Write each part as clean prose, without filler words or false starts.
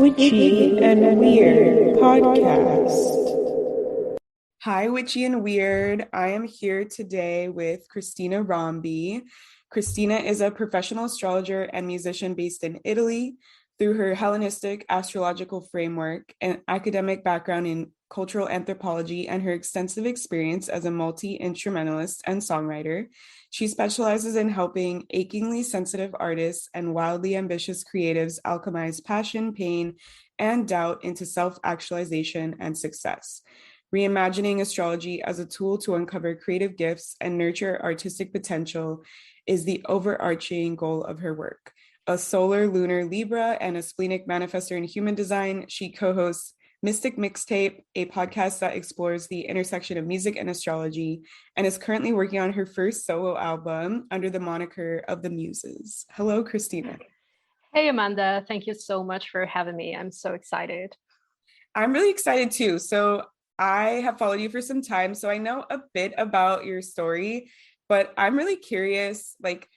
Witchy and Weird podcast. Hi, Witchy and Weird. I am here today with Cristina Rombi. Cristina is a professional astrologer and musician based in Italy. Through her Hellenistic astrological framework and academic background in cultural anthropology and her extensive experience as a multi-instrumentalist and songwriter, she specializes in helping achingly sensitive artists and wildly ambitious creatives alchemize passion, pain, and doubt into self-actualization and success. Reimagining astrology as a tool to uncover creative gifts and nurture artistic potential is the overarching goal of her work. A solar lunar Libra and a splenic manifestor in human design, she co-hosts Mystic Mixtape, a podcast that explores the intersection of music and astrology, and is currently working on her first solo album under the moniker of the Muses. Hello, Cristina. Hey, Amanda. Thank you so much for having me. I'm so excited. I'm really excited too. So I have followed you for some time, so I know a bit about your story, but I'm really curious, like,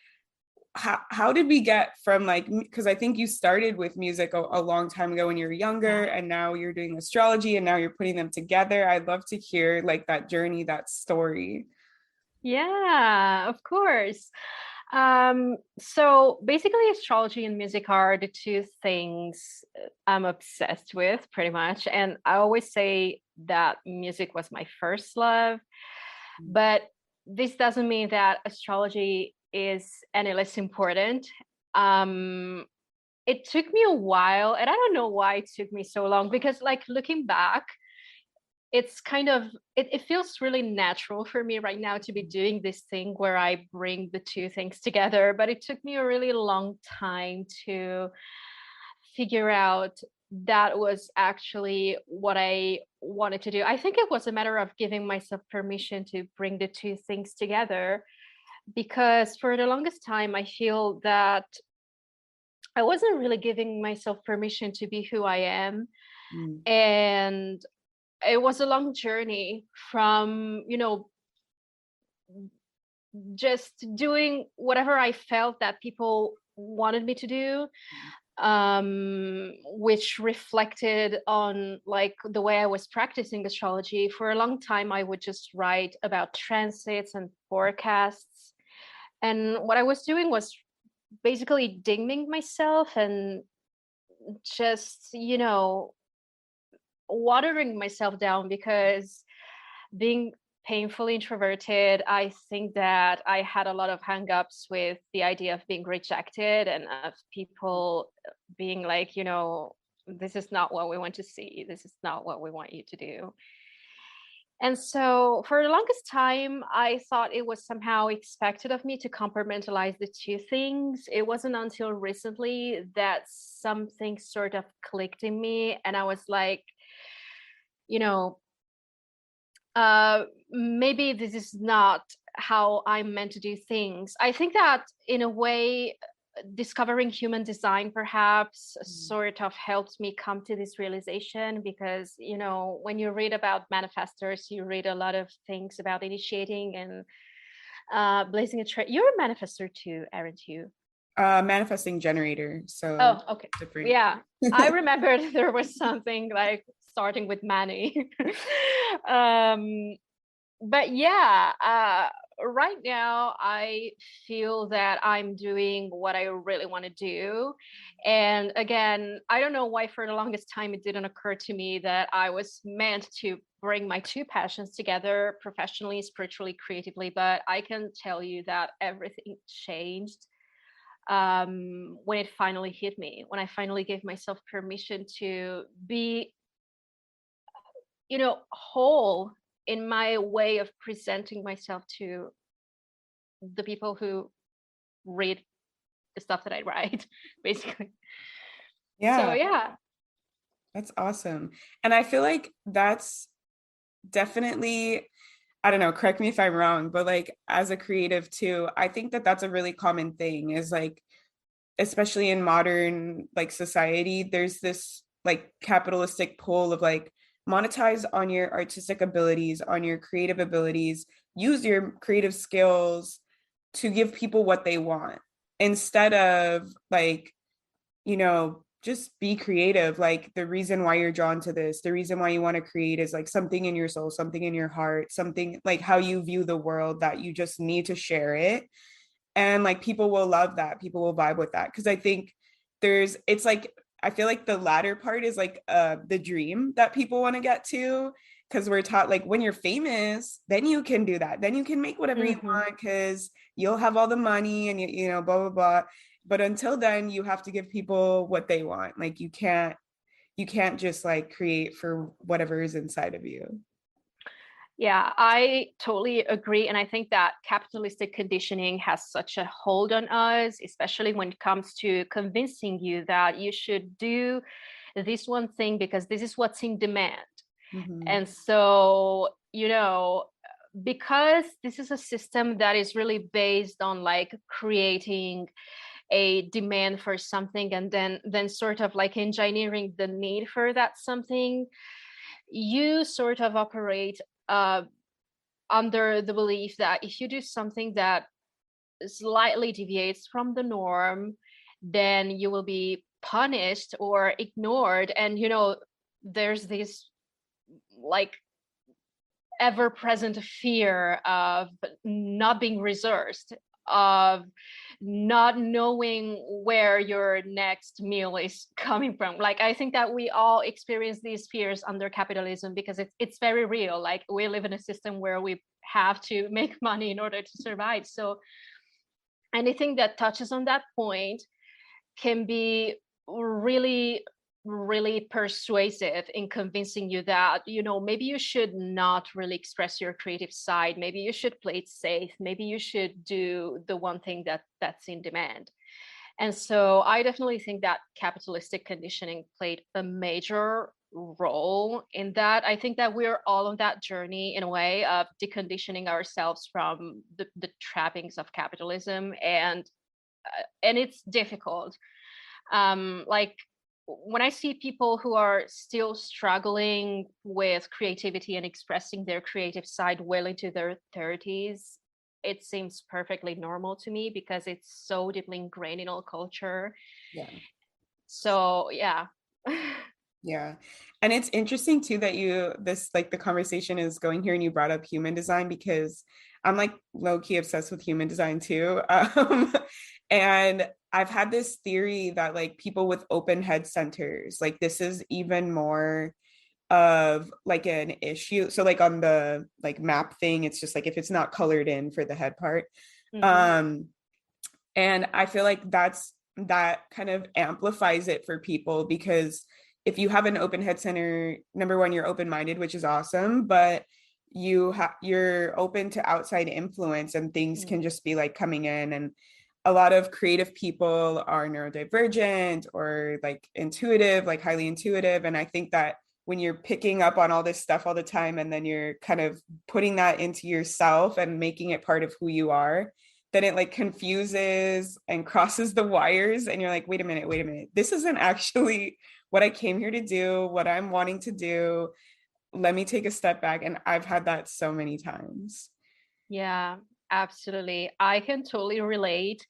how did we get from because I think you started with music a long time ago when you were younger, and now you're doing astrology and now you're putting them together. I'd love to hear like that journey, that story. Yeah, of course. So basically astrology and music are the two things I'm obsessed with pretty much. And I always say that music was my first love, but this doesn't mean that astrology is any less important. It took me a while, and I don't know why it took me so long, because like looking back, it's kind of it feels really natural for me right now to be doing this thing where I bring the two things together, but it took me a really long time to figure out that was actually what I wanted to do. I think it was a matter of giving myself permission to bring the two things together, because for the longest time I feel that I wasn't really giving myself permission to be who I am. And it was a long journey from, just doing whatever I felt that people wanted me to do, which reflected on like the way I was practicing astrology. For a long time, I would just write about transits and forecasts. And what I was doing was basically dimming myself and just, watering myself down, because being painfully introverted, I think that I had a lot of hangups with the idea of being rejected and of people being like, this is not what we want to see. This is not what we want you to do. And so for the longest time, I thought it was somehow expected of me to compartmentalize the two things. It wasn't until recently that something sort of clicked in me. And I was like, you know, maybe this is not how I'm meant to do things. I think that in a way, discovering human design perhaps sort of helped me come to this realization, because, when you read about manifestors, you read a lot of things about initiating and blazing a trail. You're a manifestor too, aren't you? Manifesting generator. So okay. different. Yeah. I remembered there was something like starting with Manny. But yeah, right now I feel that I'm doing what I really want to do. And again, I don't know why for the longest time it didn't occur to me that I was meant to bring my two passions together, professionally, spiritually, creatively. But I can tell you that everything changed when it finally hit me, when I finally gave myself permission to be, whole in my way of presenting myself to the people who read the stuff that I write, basically. Yeah. So yeah. That's awesome. And I feel like that's definitely, I don't know, correct me if I'm wrong, but like as a creative too, I think that that's a really common thing is like, especially in modern like society, there's this like capitalistic pull of like monetize on your artistic abilities, on your creative abilities, use your creative skills to give people what they want instead of like, you know, just be creative. Like the reason why you're drawn to this, the reason why you want to create is like something in your soul, something in your heart, something like how you view the world that you just need to share it. And like people will love that. People will vibe with that. Cause I think it's like, I feel like the latter part is like the dream that people want to get to. Cause we're taught like when you're famous, then you can do that. Then you can make whatever you Mm-hmm. want because you'll have all the money and you know, blah, blah, blah. But until then, you have to give people what they want. Like you can't just like create for whatever is inside of you. Yeah, I totally agree. And I think that capitalistic conditioning has such a hold on us, especially when it comes to convincing you that you should do this one thing because this is what's in demand. Mm-hmm. And so, because this is a system that is really based on like creating a demand for something and then sort of like engineering the need for that something, you sort of operate uh, under the belief that if you do something that slightly deviates from the norm, then you will be punished or ignored. And, there's this like ever present fear of not being resourced, of not knowing where your next meal is coming from. Like, I think that we all experience these fears under capitalism because it's very real. Like, we live in a system where we have to make money in order to survive. So anything that touches on that point can be really really persuasive in convincing you that maybe you should not really express your creative side, maybe you should play it safe, maybe you should do the one thing that's in demand. And so I definitely think that capitalistic conditioning played a major role in that. I think that we're all on that journey in a way of deconditioning ourselves from the trappings of capitalism, and it's difficult. Like when I see people who are still struggling with creativity and expressing their creative side well into their 30s, it seems perfectly normal to me because it's so deeply ingrained in our culture. Yeah. So yeah. Yeah. And it's interesting too that like the conversation is going here and you brought up human design because I'm like low key obsessed with human design too. And I've had this theory that like people with open head centers, like this is even more of like an issue. So like on the like map thing, it's just like if it's not colored in for the head part. Mm-hmm. Um, and I feel like that kind of amplifies it for people because if you have an open head center, number one, you're open-minded, which is awesome, but you're open to outside influence and things Mm. can just be like coming in. And a lot of creative people are neurodivergent or like intuitive, like highly intuitive. And I think that when you're picking up on all this stuff all the time and then you're kind of putting that into yourself and making it part of who you are, then it like confuses and crosses the wires and you're like, wait a minute, this isn't actually what I came here to do, what I'm wanting to do. Let me take a step back. And I've had that so many times. Yeah, absolutely. I can totally relate.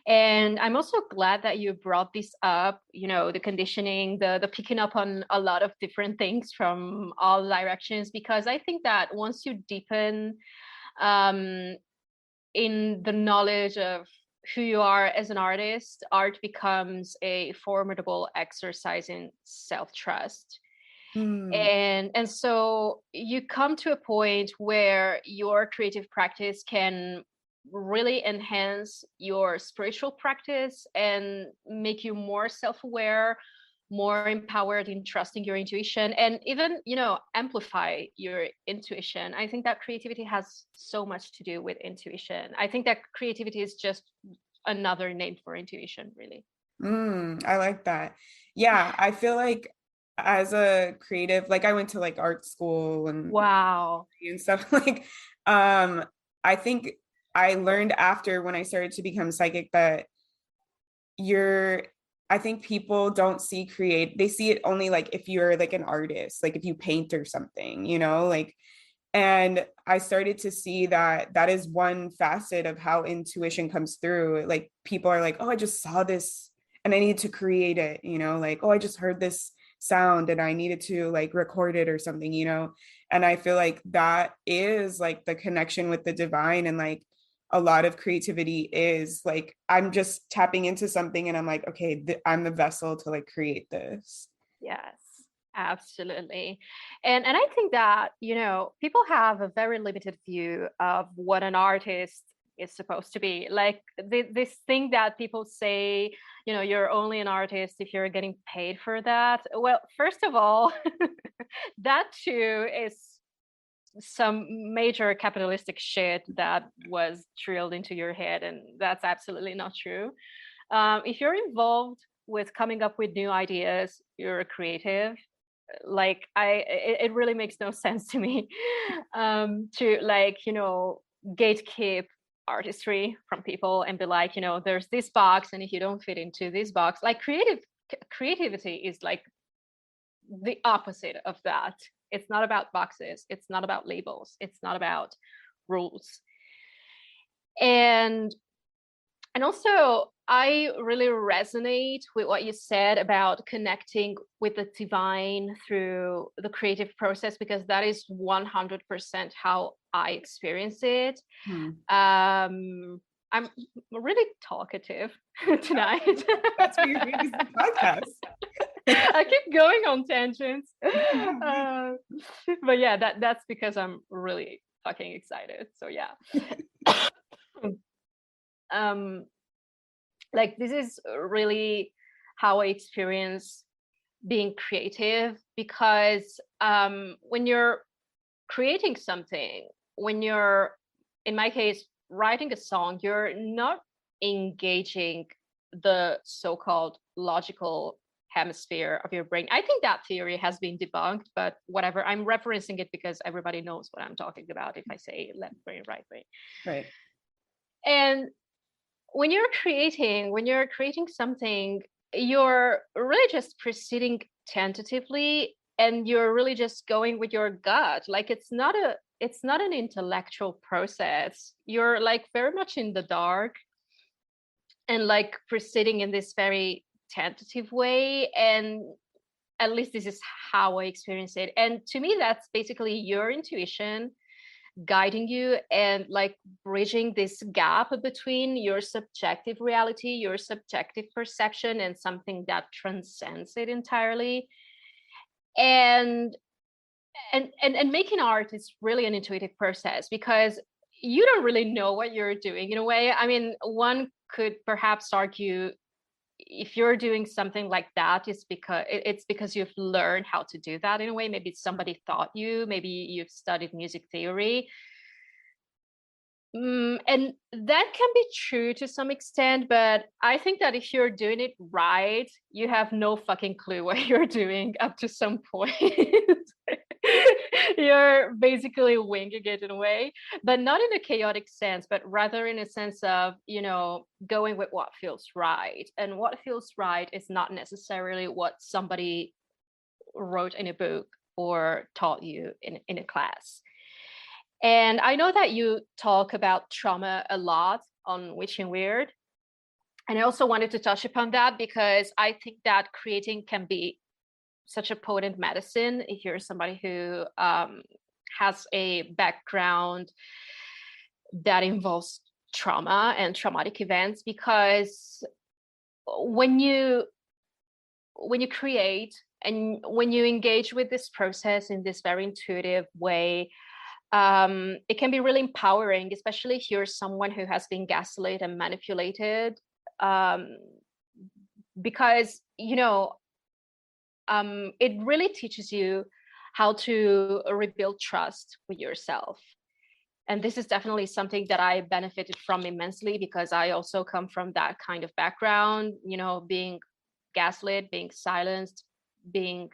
And I'm also glad that you brought this up, the conditioning, the picking up on a lot of different things from all directions, because I think that once you deepen um, in the knowledge of who you are as an artist, art becomes a formidable exercise in self-trust. Mm, And so you come to a point where your creative practice can really enhance your spiritual practice and make you more self-aware, more empowered in trusting your intuition, and even amplify your intuition. I think that creativity has so much to do with intuition. I think that creativity is just another name for intuition, really. I like that. Yeah, I feel like as a creative, like I went to like art school Wow. and stuff like um I think I learned after when I started to become psychic that you're I think people don't see they see it only like if you're like an artist, like if you paint or something, like and I started to see that that is one facet of how intuition comes through. Like people are like, oh, I just saw this. and I need to create it, like, oh, I just heard this sound and I needed to like record it or something, and I feel like that is like the connection with the divine. And like a lot of creativity is like I'm just tapping into something and I'm like, okay, I'm the vessel to like create this. Yes, absolutely. And I think that, people have a very limited view of what an artist is supposed to be. Like this thing that people say, you're only an artist if you're getting paid for that. Well, first of all, that too is some major capitalistic shit that was drilled into your head, and that's absolutely not true. If you're involved with coming up with new ideas, you're a creative. Like it really makes no sense to me to like gatekeep artistry from people and be like, there's this box, and if you don't fit into this box, like creativity is like the opposite of that. It's not about boxes, it's not about labels, it's not about rules. And also, I really resonate with what you said about connecting with the divine through the creative process, because that is 100% how I experience it. I'm really talkative tonight. That's what you're doing, is the podcast. I keep going on tangents. But yeah, that's because I'm really fucking excited. So yeah. Like this is really how I experience being creative, because when you're creating something, when you're, in my case, writing a song, you're not engaging the so-called logical hemisphere of your brain. I think that theory has been debunked, but whatever. I'm referencing it because everybody knows what I'm talking about if I say left brain, right brain. Right. And when you're creating something, you're really just proceeding tentatively, and you're really just going with your gut. Like it's not an intellectual process. You're like very much in the dark and like proceeding in this very tentative way. And at least this is how I experience it. And to me, that's basically your intuition guiding you and like bridging this gap between your subjective reality, your subjective perception, and something that transcends it entirely. And making art is really an intuitive process, because you don't really know what you're doing in a way. I mean, one could perhaps argue, if you're doing something like that, it's because you've learned how to do that in a way. Maybe somebody taught you, maybe you've studied music theory. And that can be true to some extent, but I think that if you're doing it right, you have no fucking clue what you're doing up to some point. You're basically winging it in a way, but not in a chaotic sense, but rather in a sense of, going with what feels right. And what feels right is not necessarily what somebody wrote in a book or taught you in a class. And I know that you talk about trauma a lot on Witch and Weird. And I also wanted to touch upon that, because I think that creating can be such a potent medicine if you're somebody who has a background that involves trauma and traumatic events. Because when you create and when you engage with this process in this very intuitive way, it can be really empowering, especially if you're someone who has been gaslit and manipulated, because it really teaches you how to rebuild trust with yourself. And this is definitely something that I benefited from immensely, because I also come from that kind of background, being gaslit, being silenced, being,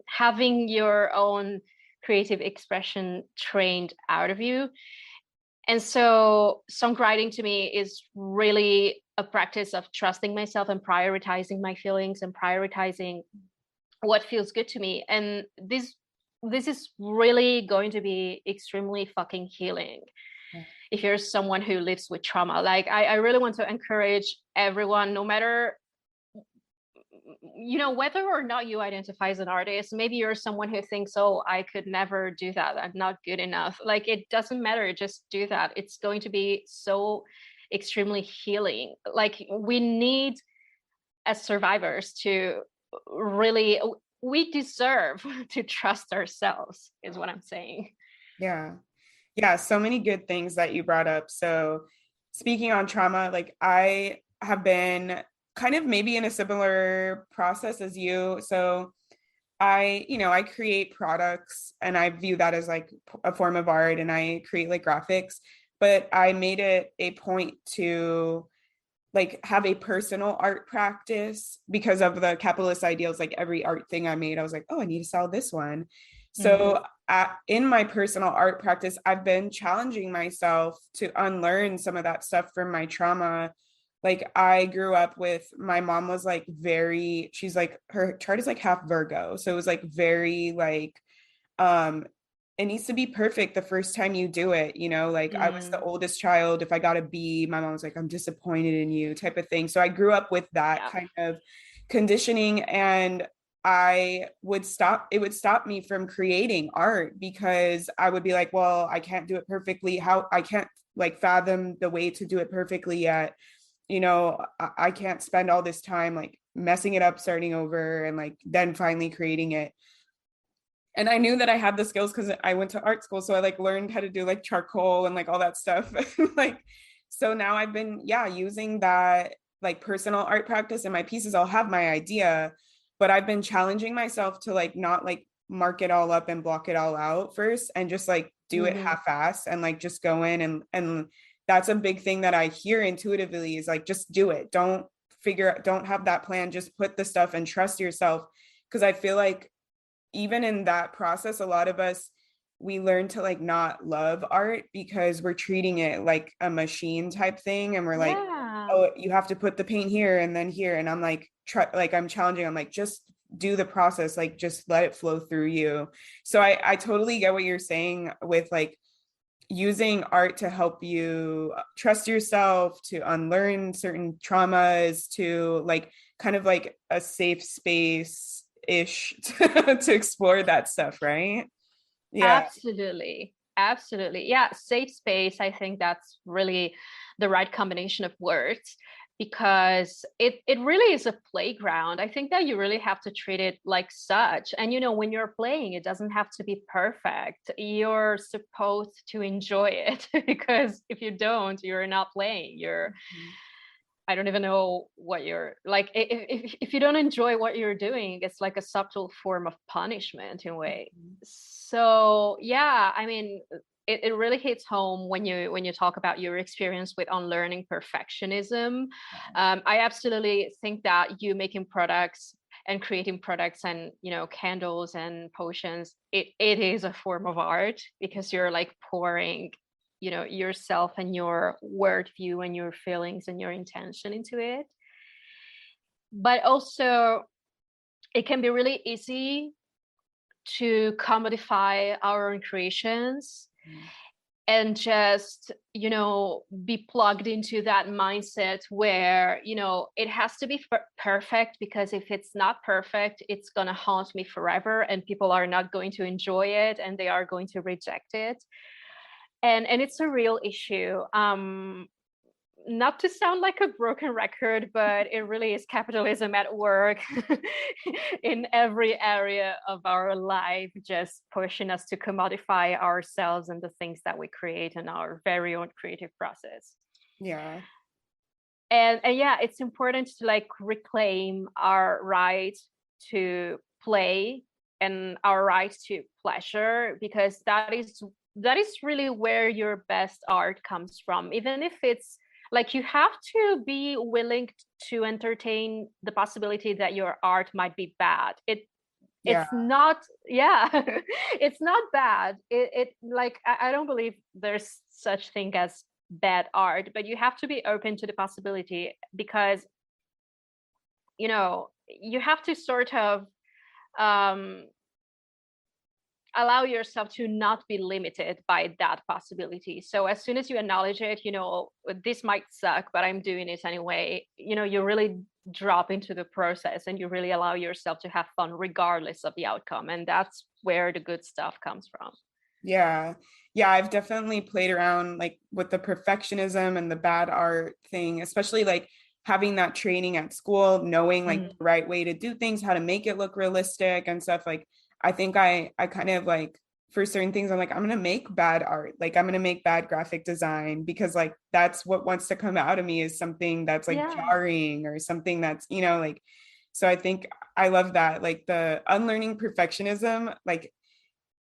having your own creative expression trained out of you. And so songwriting to me is really a practice of trusting myself and prioritizing my feelings and prioritizing what feels good to me. And this is really going to be extremely fucking healing. Yeah. If you're someone who lives with trauma. Like I really want to encourage everyone, no matter whether or not you identify as an artist, maybe you're someone who thinks, oh, I could never do that, I'm not good enough. Like, it doesn't matter, just do that. It's going to be so extremely healing. Like, we need, as survivors, to really, we deserve to trust ourselves, is what I'm saying. Yeah. Yeah, so many good things that you brought up. So speaking on trauma, like I have been kind of maybe in a similar process as you. So I create products and I view that as like a form of art, and I create like graphics, but I made it a point to like have a personal art practice because of the capitalist ideals. Like every art thing I made, I was like, oh, I need to sell this one. So in my personal art practice, I've been challenging myself to unlearn some of that stuff from my trauma. Like I grew up with, my mom was like she's like, her chart is like half Virgo. So it was like very like, um, it needs to be perfect the first time you do it, like I was the oldest child. If I got a B, my mom was like, I'm disappointed in you, type of thing. So I grew up with that Yeah. kind of conditioning, and it would stop me from creating art because I would be like, well, I can't do it perfectly. How I can't like fathom the way to do it perfectly yet. I can't spend all this time like messing it up, starting over, and like then finally creating it. And I knew that I had the skills because I went to art school. So I like learned how to do like charcoal and like all that stuff. Like, so now I've been, using that like personal art practice in my pieces. I'll have my idea, but I've been challenging myself to like not like mark it all up and block it all out first, and just like do it half-ass and like just go in, and that's a big thing that I hear intuitively is like, just do it. Don't have that plan. Just put the stuff and trust yourself. Cause I feel like even in that process, a lot of us, we learn to like not love art because we're treating it like a machine type thing. And we're like, Yeah. oh, you have to put the paint here and then here. And I'm like, I'm challenging. I'm like, just do the process, like just let it flow through you. So I totally get what you're saying with like using art to help you trust yourself, to unlearn certain traumas, to like kind of like a safe space ish to explore that stuff, right? Yeah. Absolutely. Yeah, safe space, I think that's really the right combination of words, because it really is a playground. I think that you really have to treat it like such. And when you're playing, it doesn't have to be perfect. You're supposed to enjoy it because if you don't, you're not playing. I don't even know what you're like. If you don't enjoy what you're doing, it's like a subtle form of punishment in a way. So yeah, I mean, it really hits home when you talk about your experience with unlearning perfectionism. I absolutely think that you making products and creating products and candles and potions, it is a form of art, because you're like pouring yourself and your worldview and your feelings and your intention into it. But also, it can be really easy to commodify our own creations and just be plugged into that mindset where it has to be perfect, because if it's not perfect, it's going to haunt me forever and people are not going to enjoy it and they are going to reject it. And it's a real issue. Not to sound like a broken record, but it really is capitalism at work in every area of our life, just pushing us to commodify ourselves and the things that we create in our very own creative process. Yeah. And yeah, it's important to like reclaim our right to play and our right to pleasure, because that is really where your best art comes from. Even if it's like, you have to be willing to entertain the possibility that your art might be bad. It's not, yeah, it's not bad. It like, I don't believe there's such thing as bad art, but you have to be open to the possibility, because you have to sort of allow yourself to not be limited by that possibility. So as soon as you acknowledge it, this might suck, but I'm doing it anyway, you really drop into the process and you really allow yourself to have fun regardless of the outcome. And that's where the good stuff comes from. Yeah. Yeah, I've definitely played around like with the perfectionism and the bad art thing, especially like having that training at school, knowing like the right way to do things, how to make it look realistic and stuff. Like I think I kind of like for certain things, I'm like, I'm gonna make bad art. Like I'm gonna make bad graphic design because like that's what wants to come out of me is something that's like Yeah. jarring or something that's, like so I think I love that. Like the unlearning perfectionism, like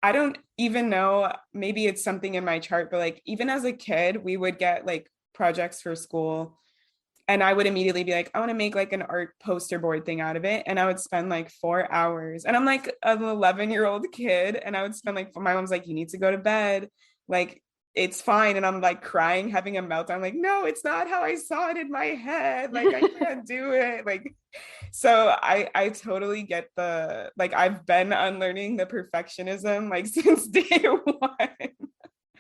I don't even know, maybe it's something in my chart, but like even as a kid, we would get like projects for school and I would immediately be like, I want to make like an art poster board thing out of it. And I would spend like 4 hours. And I'm like an 11-year-old kid. And I would spend like, my mom's like, you need to go to bed. Like, it's fine. And I'm like crying, having a meltdown. Like, no, it's not how I saw it in my head. Like, I can't do it. Like, so I totally get the, like, I've been unlearning the perfectionism like since day one.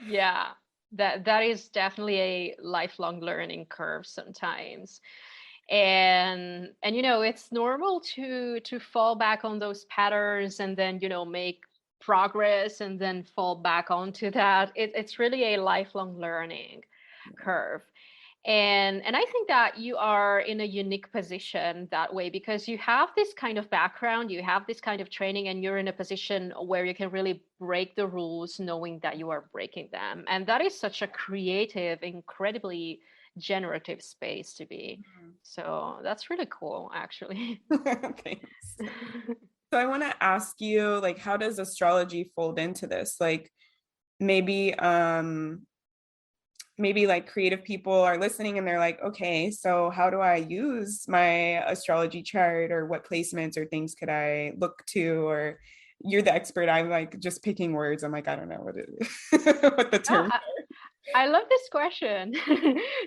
Yeah, that is definitely a lifelong learning curve sometimes. And it's normal to fall back on those patterns and then make progress and then fall back onto that. It's really a lifelong learning curve. And I think that you are in a unique position that way because you have this kind of background, you have this kind of training, and you're in a position where you can really break the rules knowing that you are breaking them. And that is such a creative, incredibly generative space to be. So that's really cool, actually. Thanks. So I want to ask you, like, how does astrology fold into this? Like maybe maybe like creative people are listening and they're like, okay, so how do I use my astrology chart or what placements or things could I look to? Or you're the expert. I'm like just picking words. I'm like, I don't know what it is, what the Oh, term. I love this question.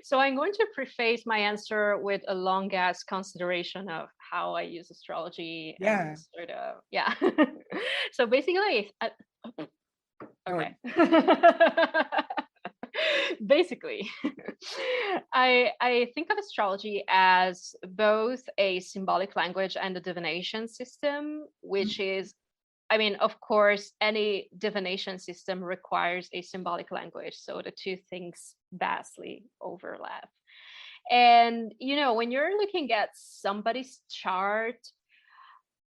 So I'm going to preface my answer with a long ass consideration of how I use astrology and Yeah. sort of, yeah. So basically, okay. Basically, I think of astrology as both a symbolic language and a divination system, which is, I mean, of course, any divination system requires a symbolic language. So the two things vastly overlap. And, when you're looking at somebody's chart,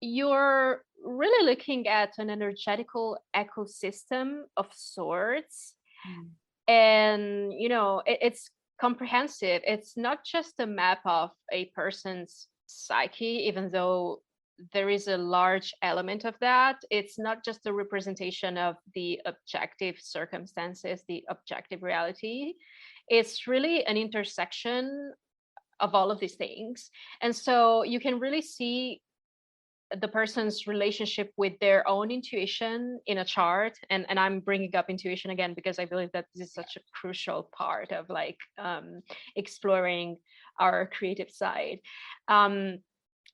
you're really looking at an energetical ecosystem of sorts. And, it's comprehensive. It's not just a map of a person's psyche, even though there is a large element of that. It's not just a representation of the objective circumstances, the objective reality. It's really an intersection of all of these things. And so you can really see the person's relationship with their own intuition in a chart. And I'm bringing up intuition again because I believe that this is such a crucial part of like exploring our creative side.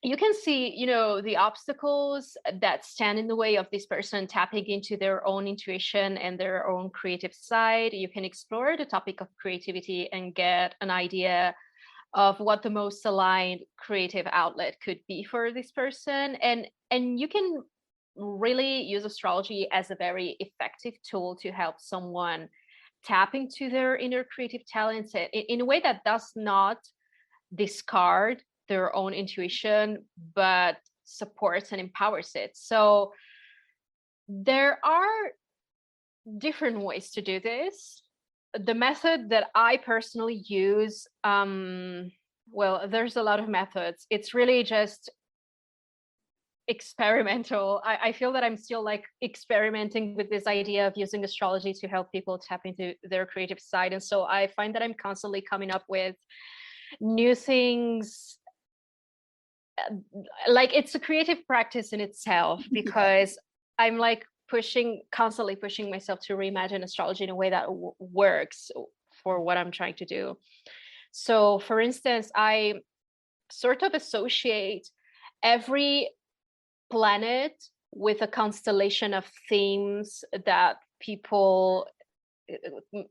You can see, the obstacles that stand in the way of this person tapping into their own intuition and their own creative side. You can explore the topic of creativity and get an idea of what the most aligned creative outlet could be for this person. And you can really use astrology as a very effective tool to help someone tap into their inner creative talents in a way that does not discard their own intuition, but supports and empowers it. So there are different ways to do this. The method that I personally use, well, there's a lot of methods. It's really just experimental. I feel that I'm still like experimenting with this idea of using astrology to help people tap into their creative side. And so I find that I'm constantly coming up with new things. Like it's a creative practice in itself because I'm like constantly pushing myself to reimagine astrology in a way that works for what I'm trying to do. So for instance, I sort of associate every planet with a constellation of themes that people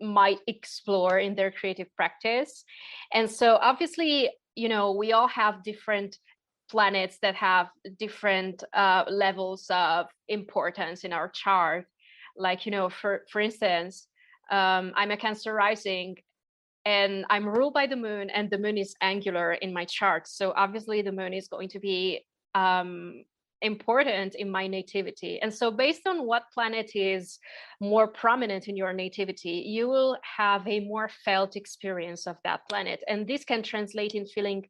might explore in their creative practice. And so obviously, we all have different planets that have different levels of importance in our chart. Like, for instance, I'm a Cancer rising, and I'm ruled by the moon, and the moon is angular in my chart. So obviously the moon is going to be important in my nativity. And so based on what planet is more prominent in your nativity, you will have a more felt experience of that planet. And this can translate in feeling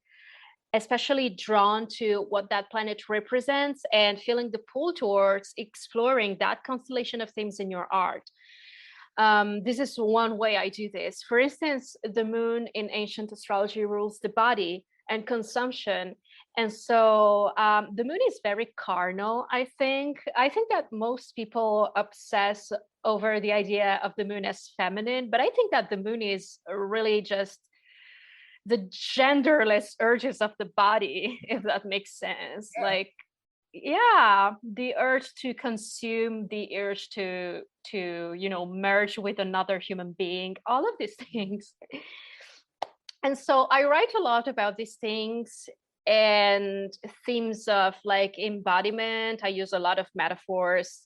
especially drawn to what that planet represents and feeling the pull towards exploring that constellation of themes in your art. This is one way I do this. For instance, the moon in ancient astrology rules the body and consumption. And so the moon is very carnal, I think. I think that most people obsess over the idea of the moon as feminine, but I think that the moon is really just the genderless urges of the body, if that makes sense. Yeah. Like, yeah, the urge to consume, the urge to merge with another human being, all of these things. And so I write a lot about these things and themes of like embodiment. I use a lot of metaphors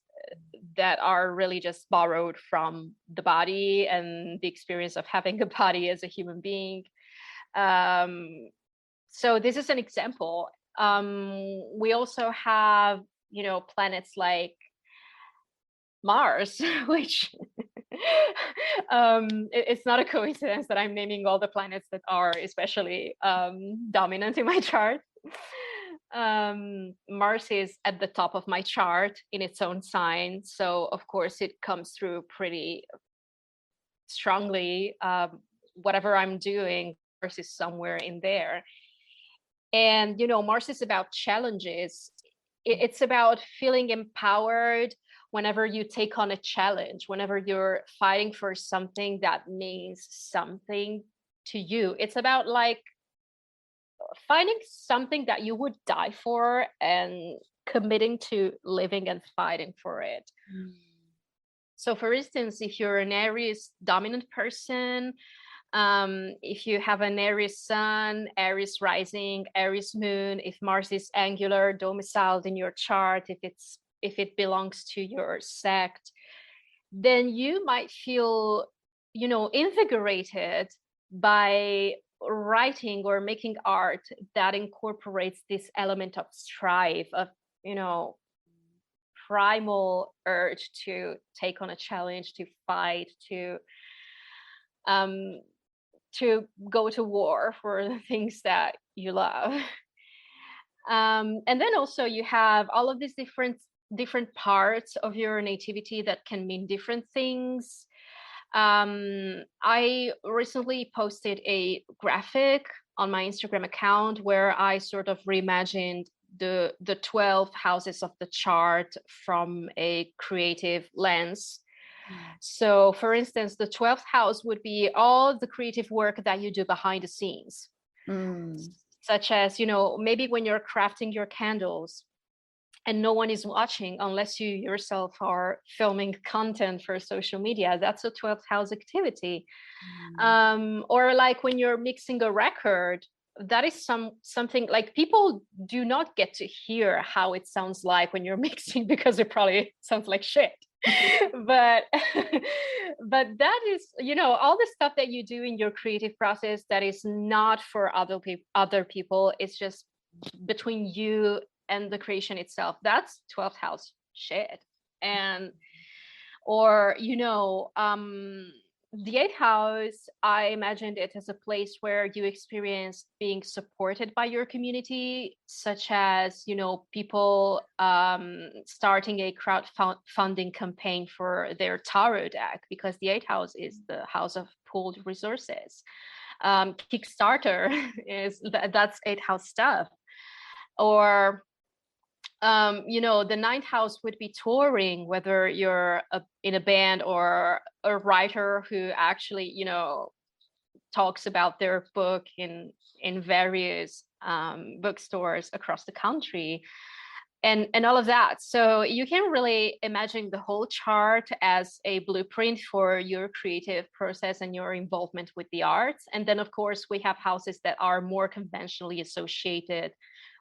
that are really just borrowed from the body and the experience of having a body as a human being. So this is an example. We also have, planets like Mars, which it's not a coincidence that I'm naming all the planets that are especially dominant in my chart. Mars is at the top of my chart in its own sign. So of course it comes through pretty strongly. Whatever I'm doing, Mars is somewhere in there. And, Mars is about challenges. It's about feeling empowered whenever you take on a challenge, whenever you're fighting for something that means something to you. It's about like finding something that you would die for and committing to living and fighting for it. Mm. So for instance, if you're an Aries dominant person, if you have an Aries sun, Aries rising, Aries moon, if Mars is angular, domiciled in your chart, if it belongs to your sect, then you might feel, invigorated by writing or making art that incorporates this element of strife, of, primal urge to take on a challenge, to fight, to go to war for the things that you love. And then also you have all of these different parts of your nativity that can mean different things. I recently posted a graphic on my Instagram account where I sort of reimagined the 12 houses of the chart from a creative lens. So for instance, the 12th house would be all the creative work that you do behind the scenes, such as, maybe when you're crafting your candles and no one is watching unless you yourself are filming content for social media, that's a 12th house activity. Or like when you're mixing a record, that is something like people do not get to hear how it sounds like when you're mixing because it probably sounds like shit. but that is, all the stuff that you do in your creative process that is not for other people, it's just between you and the creation itself. That's 12th house shit. And or the 8th house, I imagined it as a place where you experience being supported by your community, such as, people starting a crowdfunding campaign for their tarot deck, because the 8th house is the house of pooled resources. Kickstarter that's 8th house stuff. Or the 9th house would be touring, whether you're in a band or a writer who actually, talks about their book in various bookstores across the country. and all of that. So you can really imagine the whole chart as a blueprint for your creative process and your involvement with the arts. And then of course we have houses that are more conventionally associated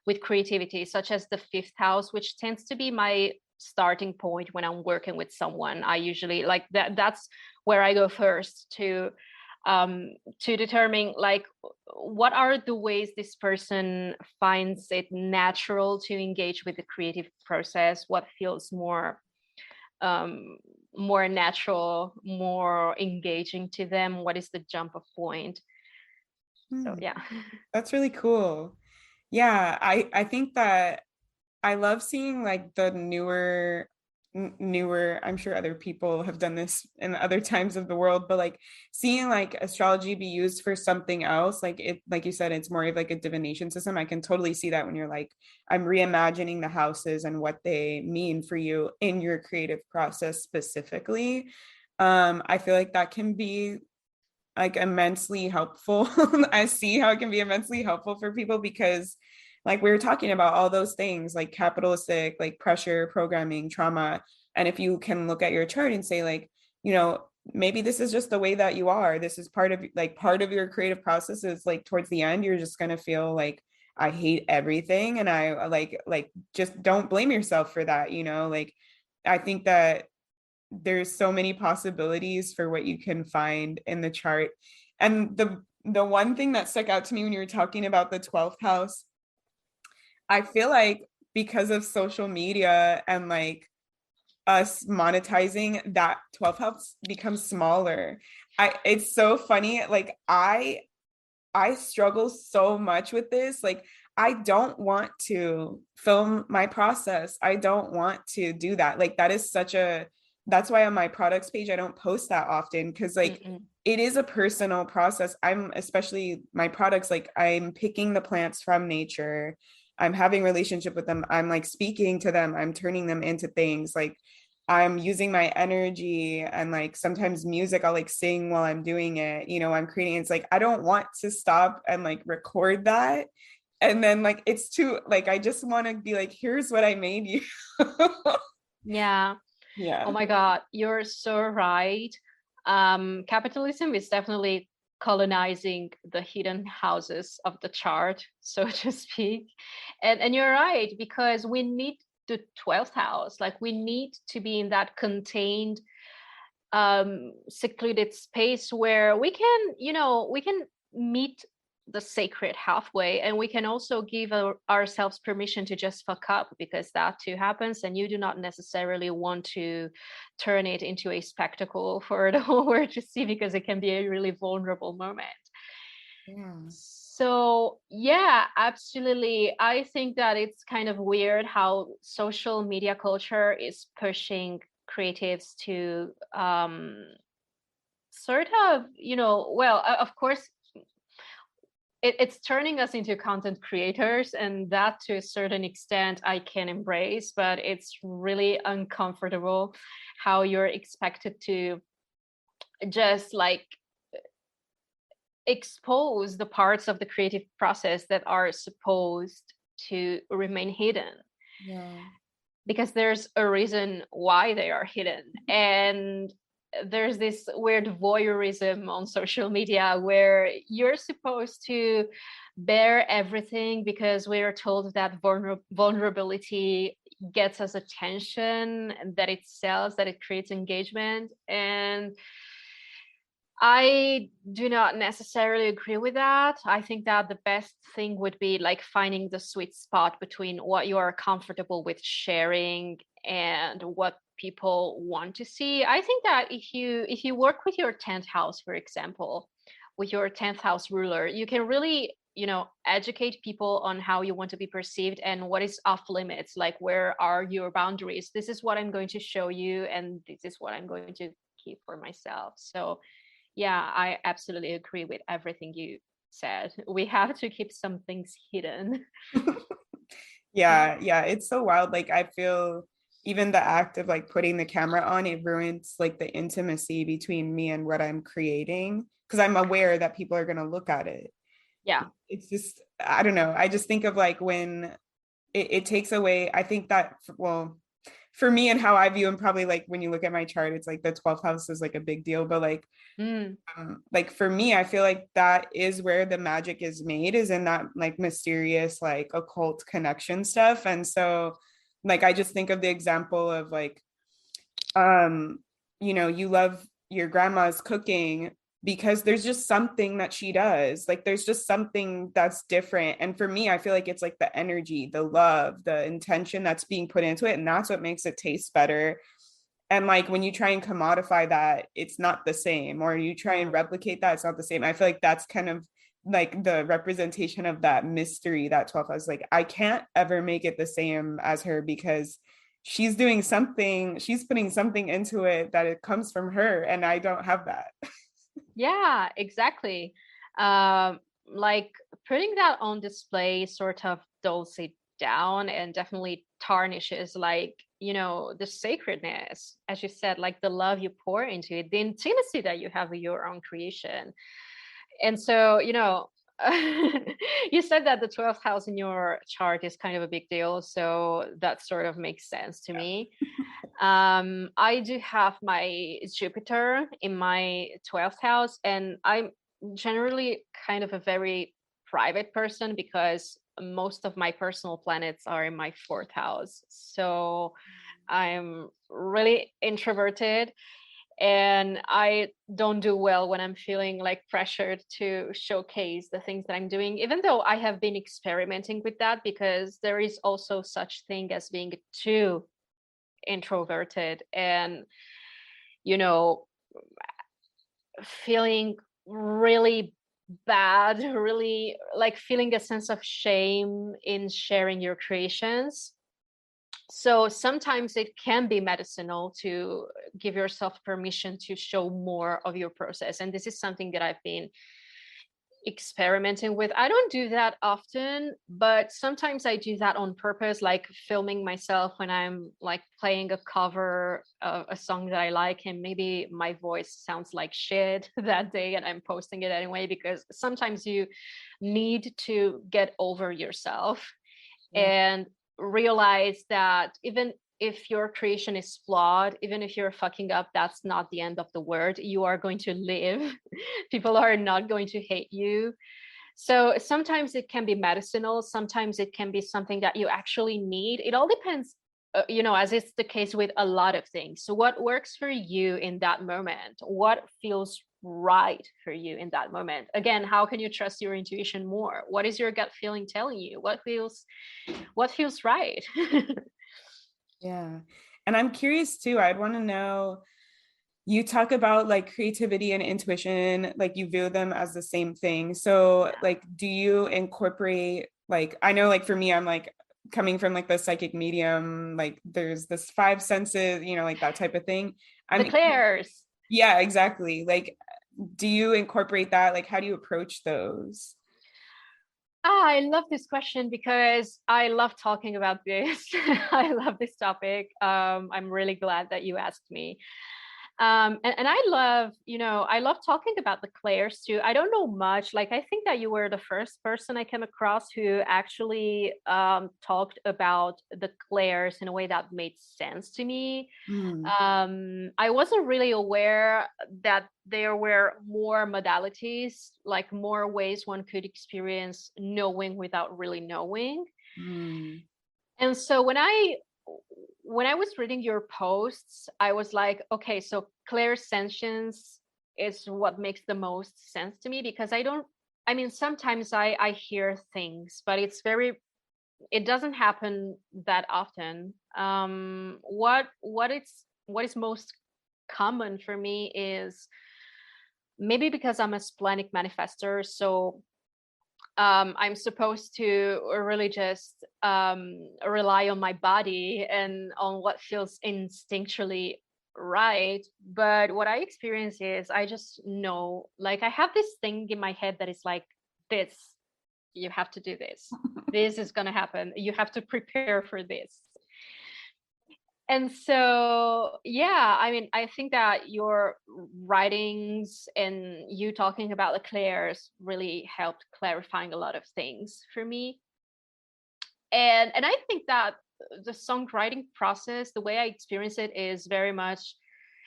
with creativity, such as the fifth house, which tends to be my starting point when I'm working with someone. I usually like that's where I go first to determine like what are the ways this person finds it natural to engage with the creative process, what feels um, more natural, more engaging to them, what is the jump off point. So yeah. That's really cool. Yeah, I think that I love seeing like the newer, I'm sure other people have done this in other times of the world, but like seeing like astrology be used for something else, like it, like you said, it's more of like a divination system. I can totally see that when you're like, I'm reimagining the houses and what they mean for you in your creative process specifically. I feel like that can be like immensely helpful. I see how it can be immensely helpful for people because like we were talking about all those things like capitalistic, like pressure, programming, trauma. And if you can look at your chart and say like, you know, maybe this is just the way that you are. This is part of your creative process is like towards the end, you're just gonna feel like I hate everything. And I like just don't blame yourself for that, you know, like I think that there's so many possibilities for what you can find in the chart. And the one thing that stuck out to me when you were talking about the 12th house, I feel like because of social media and like us monetizing, that 12th house becomes smaller. It's so funny. Like I struggle so much with this. Like, I don't want to film my process. I don't want to do that. Like, that's why on my products page, I don't post that often because, like, Mm-mm. it is a personal process. I'm especially my products, like, I'm picking the plants from nature. I'm having relationship with them. I'm like speaking to them. I'm turning them into things. Like, I'm using my energy and like sometimes music, I'll like sing while I'm doing it. You know, I'm creating, it's like, I don't want to stop and like record that. And then like, it's too, like, I just want to be like, here's what I made you. Yeah. Oh Yeah. my God, you're so right. Capitalism is definitely colonizing the hidden houses of the chart, so to speak. And you're right, because we need the 12th house. Like we need to be in that contained, secluded space where we can, we can meet the sacred halfway, and we can also give ourselves permission to just fuck up, because that too happens, and you do not necessarily want to turn it into a spectacle for the whole world to see, because it can be a really vulnerable moment. Yeah. So yeah, absolutely. I think that it's kind of weird how social media culture is pushing creatives to sort of, well, of course, it's turning us into content creators, and that to a certain extent I can embrace, but it's really uncomfortable how you're expected to just like expose the parts of the creative process that are supposed to remain hidden, Yeah. because there's a reason why they are hidden. And there's this weird voyeurism on social media where you're supposed to bear everything because we are told that vulnerability gets us attention, that it sells, that it creates engagement. And I do not necessarily agree with that. I think that the best thing would be like finding the sweet spot between what you are comfortable with sharing and what people want to see. I think that if you work with your 10th house, for example, with your 10th house ruler, you can really, educate people on how you want to be perceived and what is off limits, like where are your boundaries. This is what I'm going to show you, and this is what I'm going to keep for myself. So yeah, I absolutely agree with everything you said. We have to keep some things hidden. Yeah, yeah, it's so wild. Like I feel even the act of like putting the camera on, it ruins like the intimacy between me and what I'm creating because I'm aware that people are going to look at it. Yeah. It's just, I don't know. I just think of like when it takes away, I think that, well, for me and how I view, and probably like when you look at my chart, it's like the 12th house is like a big deal, but like for me, I feel like that is where the magic is made, is in that like mysterious, like occult connection stuff. And so like I just think of the example of like, um, you love your grandma's cooking because there's just something that she does. Like there's just something that's different. And for me, I feel like it's like the energy, the love, the intention that's being put into it. And that's what makes it taste better. And like when you try and commodify that, it's not the same, or you try and replicate that, it's not the same. I feel like that's kind of like the representation of that mystery, that 12. I was like, I can't ever make it the same as her because she's doing something, she's putting something into it that it comes from her, and I don't have that. Yeah, exactly. Like putting that on display sort of dulls it down and definitely tarnishes, like, the sacredness, as you said, like the love you pour into it, the intimacy that you have with your own creation. And so, you said that the 12th house in your chart is kind of a big deal. So that sort of makes sense to me. I do have my Jupiter in my 12th house, and I'm generally kind of a very private person because most of my personal planets are in my 4th house. So I'm really introverted, and I don't do well when I'm feeling like pressured to showcase the things that I'm doing, even though I have been experimenting with that, because there is also such thing as being too introverted and, you know feeling really bad, really like feeling a sense of shame in sharing your creations. So sometimes it can be medicinal to give yourself permission to show more of your process, and this is something that I've been experimenting with. I don't do that often, but sometimes I do that on purpose, like filming myself when I'm like playing a cover of a song that I like, and maybe my voice sounds like shit that day, and I'm posting it anyway, because sometimes you need to get over yourself Yeah. and realize that even if your creation is flawed, even if you're fucking up, that's not the end of the world. You are going to live. People are not going to hate you. So sometimes it can be medicinal, sometimes it can be something that you actually need. It all depends, as it's the case with a lot of things. So what works for you in that moment? What feels right for you in that moment? Again, how can you trust your intuition more? What is your gut feeling telling you? What feels right? Yeah. And I'm curious too, I'd want to know, you talk about like creativity and intuition, like you view them as the same thing. So like, do you incorporate, like, I know like for me, I'm like coming from like the psychic medium, like there's this five senses, like that type of thing. The I'm, Clairs. yeah, exactly. Like, do you incorporate that? Like, how do you approach those? I love this question because I love talking about this. I love this topic. I'm really glad that you asked me. And I love talking about the Clairs too. I don't know much. Like, I think that you were the first person I came across who actually talked about the Clairs in a way that made sense to me. Mm, I wasn't really aware that there were more modalities, like more ways one could experience knowing without really knowing. mm, And so when I was reading your posts, I was like, okay, so clairsentience is what makes the most sense to me, because sometimes I hear things, but it doesn't happen that often. What is most common for me is maybe because I'm a splenic manifester, so I'm supposed to really just rely on my body and on what feels instinctually right. But what I experience is I just know, like, I have this thing in my head that is like, this, you have to do this. This is going to happen. You have to prepare for this. And so, yeah, I think that your writings and you talking about the Clairs really helped clarifying a lot of things for me. And I think that the songwriting process, the way I experience it, is very much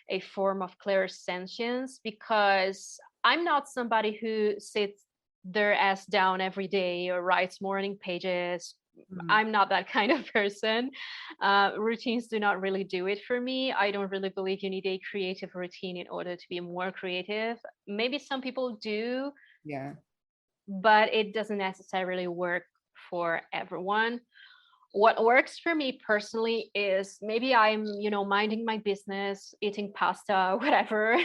a form of clairsentience, because I'm not somebody who sits their ass down every day or writes morning pages. I'm not that kind of person. Routines do not really do it for me. I don't really believe you need a creative routine in order to be more creative. Maybe some people do, Yeah. but it doesn't necessarily work for everyone. What works for me personally is maybe I'm, minding my business, eating pasta, whatever,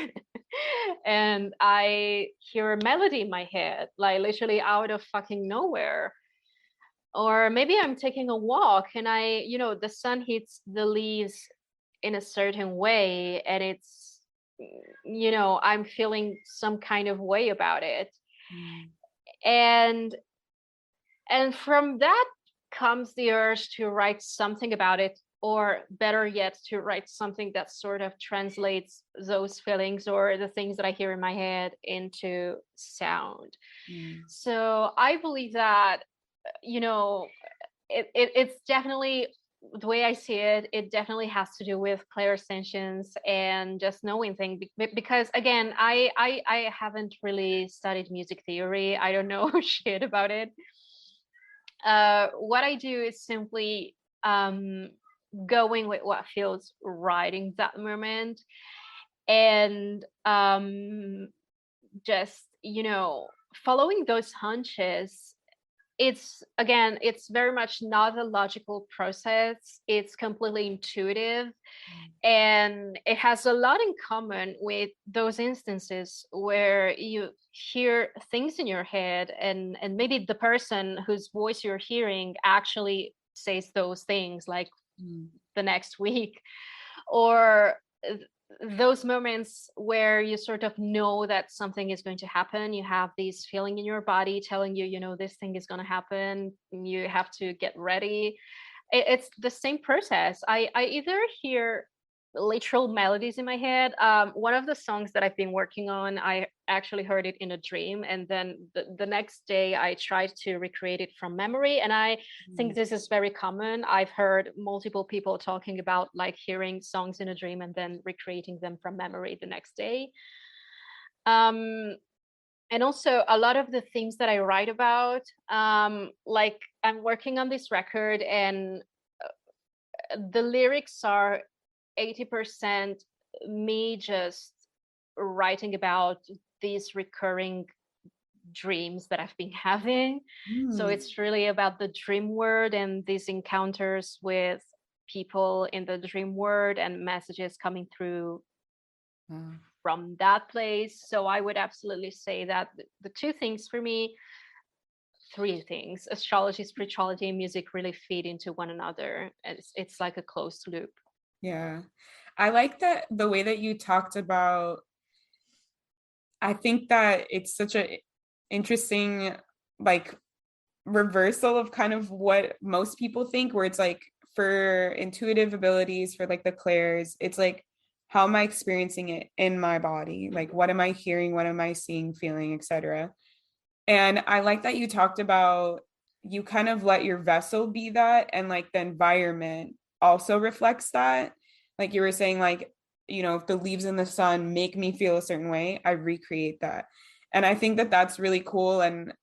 and I hear a melody in my head, like literally out of fucking nowhere. Or maybe I'm taking a walk and the sun hits the leaves in a certain way, and it's, I'm feeling some kind of way about it. And from that comes the urge to write something about it, or better yet, to write something that sort of translates those feelings or the things that I hear in my head into sound. So I believe that, it's definitely, the way I see it, it definitely has to do with clairsentience and just knowing things. Because again, I haven't really studied music theory. I don't know shit about it. What I do is simply going with what feels right in that moment, and just following those hunches. It's very much not a logical process. It's completely intuitive, and it has a lot in common with those instances where you hear things in your head, and maybe the person whose voice you're hearing actually says those things like the next week, or those moments where you sort of know that something is going to happen. You have this feeling in your body telling you, this thing is going to happen, you have to get ready. It's the same process. I either hear literal melodies in my head. One of the songs that I've been working on, I actually heard it in a dream, and then the next day I tried to recreate it from memory. And I think this is very common. I've heard multiple people talking about like hearing songs in a dream and then recreating them from memory the next day. And also a lot of the themes that I write about, like I'm working on this record, and the lyrics are 80% me just writing about these recurring dreams that I've been having. So it's really about the dream world and these encounters with people in the dream world and messages coming through from that place. So I would absolutely say that the two things for me, three things: astrology, spirituality, and music really feed into one another. It's like a closed loop. Yeah. I like that the way that you talked about, I think that it's such a interesting like reversal of kind of what most people think, where it's like for intuitive abilities, for like the clairs, it's like, how am I experiencing it in my body? Like, what am I hearing? What am I seeing, feeling, etc. And I like that you talked about, you kind of let your vessel be that, and like the environment also reflects that. Like you were saying, like, if the leaves in the sun make me feel a certain way, I recreate that. And I think that that's really cool. And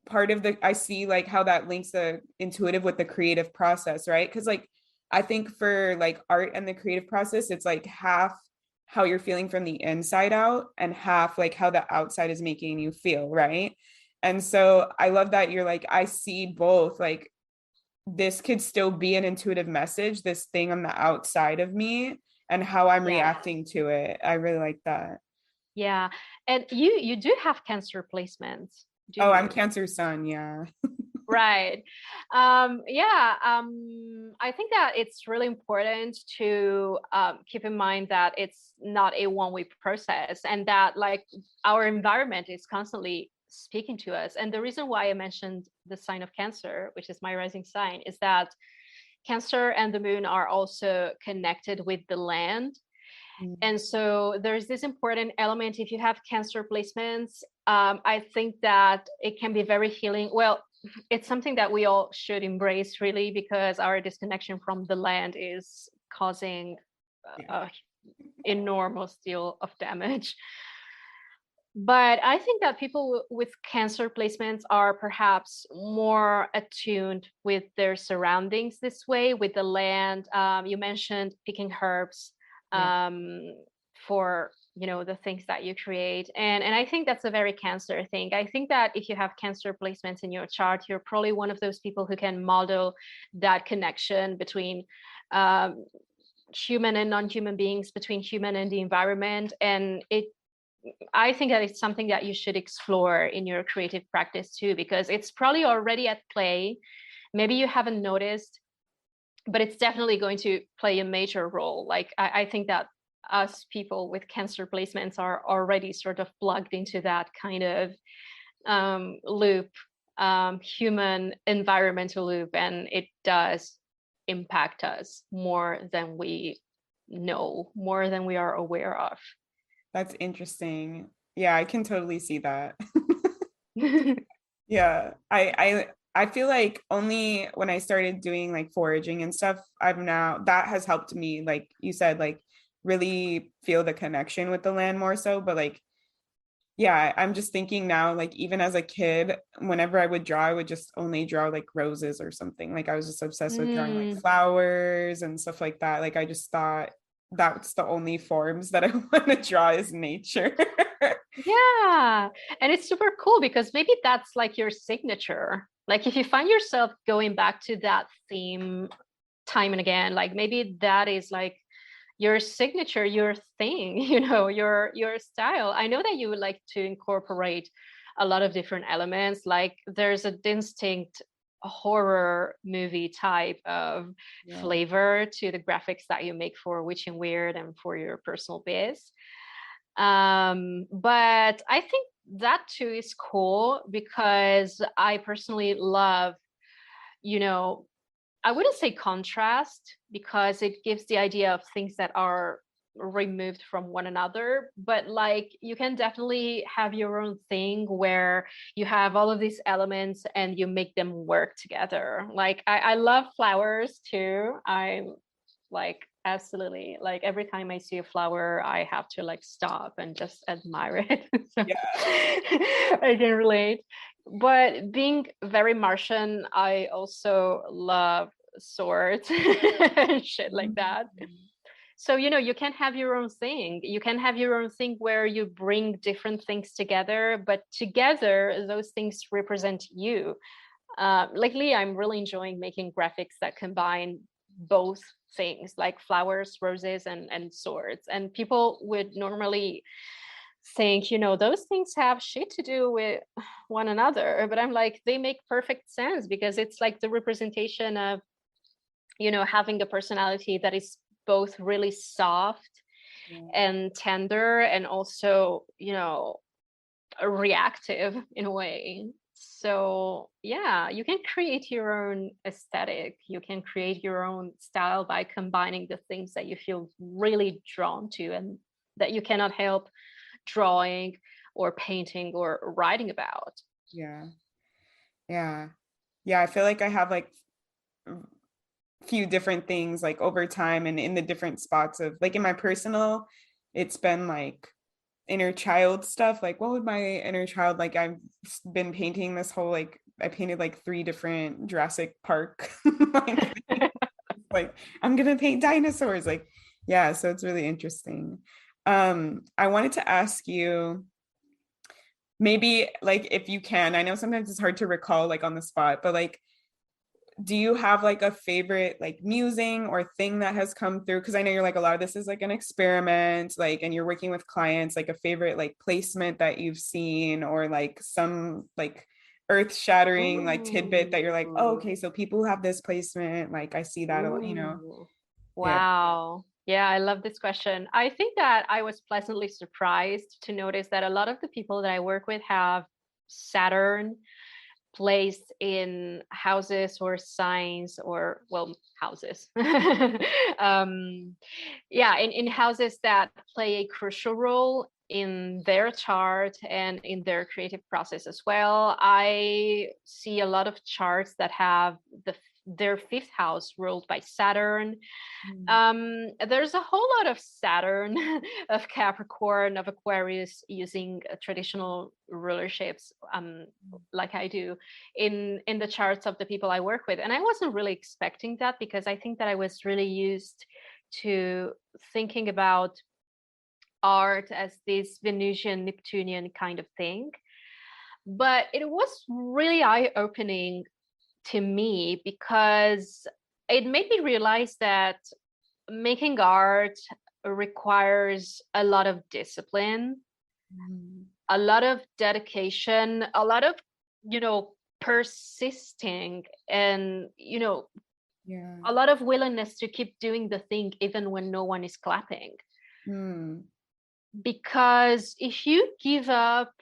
part of I see like how that links the intuitive with the creative process, right? Because like I think for like art and the creative process, it's like half how you're feeling from the inside out and half like how the outside is making you feel, right? And so I love that you're like, I see both, like this could still be an intuitive message, this thing on the outside of me, and how I'm reacting to it. I really like that. Yeah. And you do have Cancer placements, do Oh, you? I'm Cancer Sun, yeah. Right. I think that it's really important to keep in mind that it's not a one-way process, and that like our environment is constantly speaking to us. And the reason why I mentioned the sign of Cancer, which is my rising sign, is that Cancer and the moon are also connected with the land. And so there's this important element. If you have Cancer placements, I think that it can be very healing. Well, it's something that we all should embrace, really, because our disconnection from the land is causing a enormous deal of damage. But I think that people with Cancer placements are perhaps more attuned with their surroundings this way, with the land. You mentioned picking herbs for the things that you create, and I think that's a very Cancer thing. I think that if you have Cancer placements in your chart, you're probably one of those people who can model that connection between human and non-human beings, between human and the environment. And I think that it's something that you should explore in your creative practice too, because it's probably already at play. Maybe you haven't noticed, but it's definitely going to play a major role. Like I think that us people with Cancer placements are already sort of plugged into that kind of loop, human environmental loop, and it does impact us more than we know, more than we are aware of. That's interesting. Yeah, I can totally see that. Yeah, I feel like only when I started doing like foraging and stuff, that has helped me, like you said, like really feel the connection with the land more so. But like, yeah, I'm just thinking now, like even as a kid, whenever I would draw, I would just only draw like roses or something. Like I was just obsessed with drawing like flowers and stuff like that. Like I just thought that's the only forms that I want to draw is nature. Yeah. And it's super cool because maybe that's like your signature. Like if you find yourself going back to that theme time and again, like maybe that is like your signature, your thing, your style. I know that you would like to incorporate a lot of different elements. Like there's a distinct horror movie type of flavor to the graphics that you make for Witch and Weird and for your personal biz. But I think that too is cool because I personally love, I wouldn't say contrast because it gives the idea of things that are removed from one another, but like you can definitely have your own thing where you have all of these elements and you make them work together. Like I love flowers too. I'm like absolutely, like every time I see a flower I have to like stop and just admire it. So I can relate. But being very Martian, I also love swords and shit like that. So you can have your own thing. You can have your own thing where you bring different things together, but together those things represent you. Lately I'm really enjoying making graphics that combine both things, like flowers, roses, and swords. And people would normally think, those things have shit to do with one another, but I'm like, they make perfect sense because it's like the representation of having a personality that is both really soft and tender and also reactive in a way. So yeah, you can create your own aesthetic, you can create your own style by combining the things that you feel really drawn to and that you cannot help drawing or painting or writing about. Yeah, I feel like I have like few different things like over time and in the different spots of like in my personal, it's been like inner child stuff. Like what would my inner child, like I've been painting this whole, like I painted like 3 different Jurassic Park like I'm gonna paint dinosaurs, like yeah, so it's really interesting. I wanted to ask you, maybe like if you can, I know sometimes it's hard to recall like on the spot, but like do you have like a favorite like musing or thing that has come through? Because I know you're like a lot of this is like an experiment, like, and you're working with clients, like a favorite like placement that you've seen or like some like earth-shattering like tidbit that you're like, oh, okay, so people have this placement, like I see that a lot, Yeah. Wow. Yeah, I love this question. I think that I was pleasantly surprised to notice that a lot of the people that I work with have Saturn placed in houses or signs, or well, houses. Yeah, in houses that play a crucial role in their chart and in their creative process as well. I see a lot of charts that have their fifth house ruled by Saturn. There's a whole lot of Saturn, of Capricorn, of Aquarius using traditional rulerships, like I do in the charts of the people I work with. And I wasn't really expecting that, because I think that I was really used to thinking about art as this Venusian, Neptunian kind of thing. But it was really eye-opening to me, because it made me realize that making art requires a lot of discipline, a lot of dedication, a lot of, persisting, and, a lot of willingness to keep doing the thing even when no one is clapping. Because if you give up